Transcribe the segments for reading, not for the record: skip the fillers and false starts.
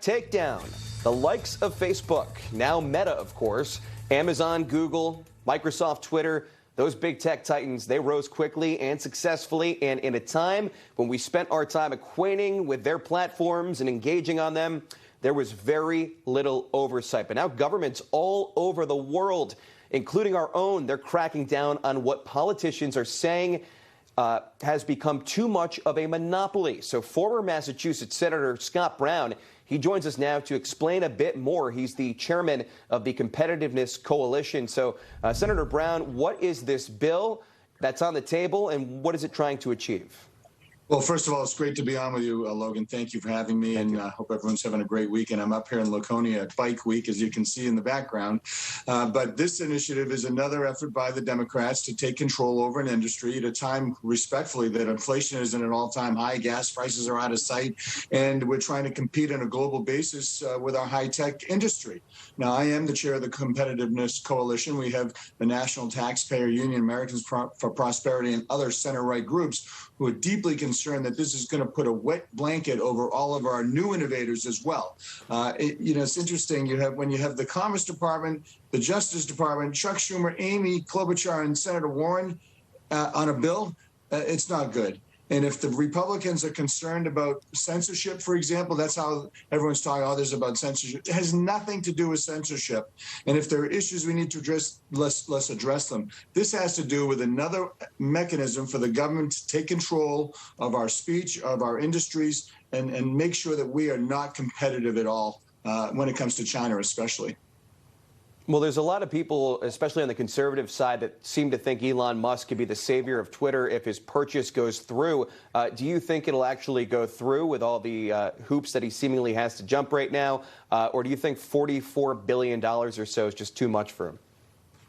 Takedown. The likes of Facebook, now Meta, of course, Amazon, Google, Microsoft, Twitter, those big tech titans, they rose quickly and successfully, and in a time when we spent our time acquainting with their platforms and engaging on them, there was very little oversight. But now governments all over the world, including our own, they're cracking down on what politicians are saying has become too much of a monopoly. So former Massachusetts Senator Scott Brown, he joins us now to explain a bit more. He's the chairman of the Competitiveness Coalition. So, Senator Brown, what is this bill that's on the table, and what is it trying to achieve? Well, first of all, it's great to be on with you, Logan. Thank you for having me, and I hope everyone's having a great week. And I'm up here in Laconia at Bike Week, as you can see in the background. But this initiative is another effort by the Democrats to take control over an industry at a time, respectfully, that inflation is at an all-time high, gas prices are out of sight, and we're trying to compete on a global basis with our high-tech industry. Now, I am the chair of the Competitiveness Coalition. We have the National Taxpayer Union, Americans for Prosperity, and other center-right groups who are deeply concerned that this is going to put a wet blanket over all of our new innovators as well. It's interesting. When you have the Commerce Department, the Justice Department, Chuck Schumer, Amy Klobuchar, and Senator Warren on a bill, it's not good. And if the Republicans are concerned about censorship, for example, that's how everyone's talking all this about censorship. It has nothing to do with censorship. And if there are issues we need to address, let's address them. This has to do with another mechanism for the government to take control of our speech, of our industries, and make sure that we are not competitive at all when it comes to China especially. Well, there's a lot of people, especially on the conservative side, that seem to think Elon Musk could be the savior of Twitter if his purchase goes through. Do you think it'll actually go through with all the hoops that he seemingly has to jump right now? Or do you think $44 billion or so is just too much for him?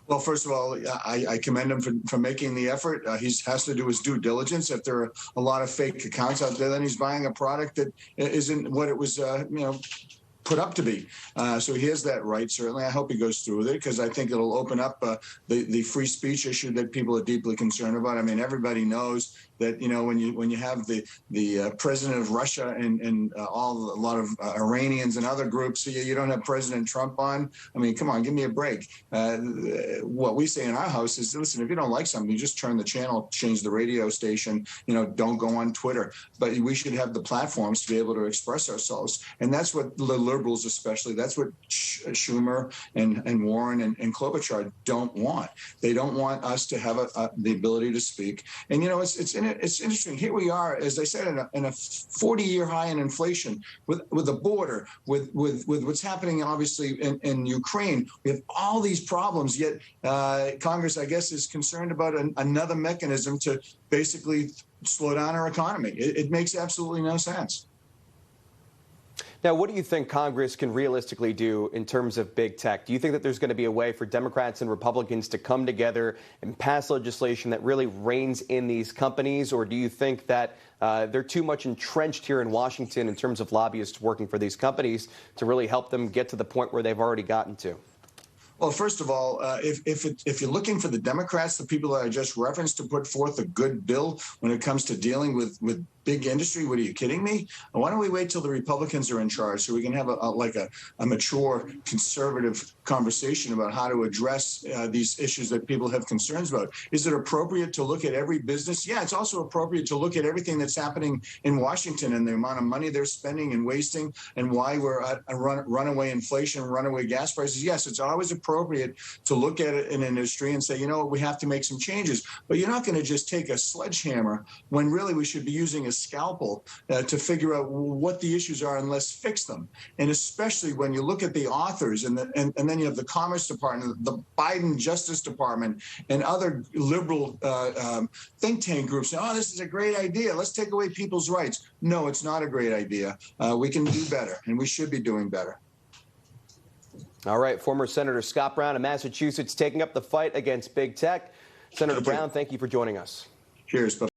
Well, first of all, I commend him for making the effort. He has to do his due diligence. If there are a lot of fake accounts out there, then he's buying a product that isn't what it was, put up to be. So he has that right, certainly. I hope he goes through with it because I think it'll open up the free speech issue that people are deeply concerned about. I mean, everybody knows that, when you have the president of Russia and a lot of Iranians and other groups, so you don't have President Trump on. I mean, come on, give me a break. What we say in our house is, listen, if you don't like something, you just turn the channel, change the radio station, don't go on Twitter. But we should have the platforms to be able to express ourselves. And that's what the liberals especially, that's what Schumer and Warren and Klobuchar don't want. They don't want us to have the ability to speak. And, it's interesting. Here we are, as I said, in a 40-year high in inflation, with the border, with what's happening, obviously, in Ukraine. We have all these problems, yet Congress, I guess, is concerned about another mechanism to basically slow down our economy. It makes absolutely no sense. Now, what do you think Congress can realistically do in terms of big tech? Do you think that there's going to be a way for Democrats and Republicans to come together and pass legislation that really reins in these companies? Or do you think that they're too much entrenched here in Washington in terms of lobbyists working for these companies to really help them get to the point where they've already gotten to? Well, first of all, if you're looking for the Democrats, the people that I just referenced, to put forth a good bill when it comes to dealing with big industry, what are you kidding me? Why don't we wait till the Republicans are in charge so we can have a mature, conservative conversation about how to address these issues that people have concerns about? Is it appropriate to look at every business? Yeah, it's also appropriate to look at everything that's happening in Washington and the amount of money they're spending and wasting and why we're at a runaway inflation, runaway gas prices. Yes, it's always appropriate to look at it in an industry and say, you know what, we have to make some changes. But you're not going to just take a sledgehammer when really we should be using a scalpel to figure out what the issues are and let's fix them. And especially when you look at the authors and then you have the Commerce Department, the Biden Justice Department, and other liberal think tank groups. Oh, this is a great idea. Let's take away people's rights. No, it's not a great idea. We can do better, and we should be doing better. All right, former Senator Scott Brown of Massachusetts taking up the fight against big tech. Senator Brown, thank you for joining us. Cheers.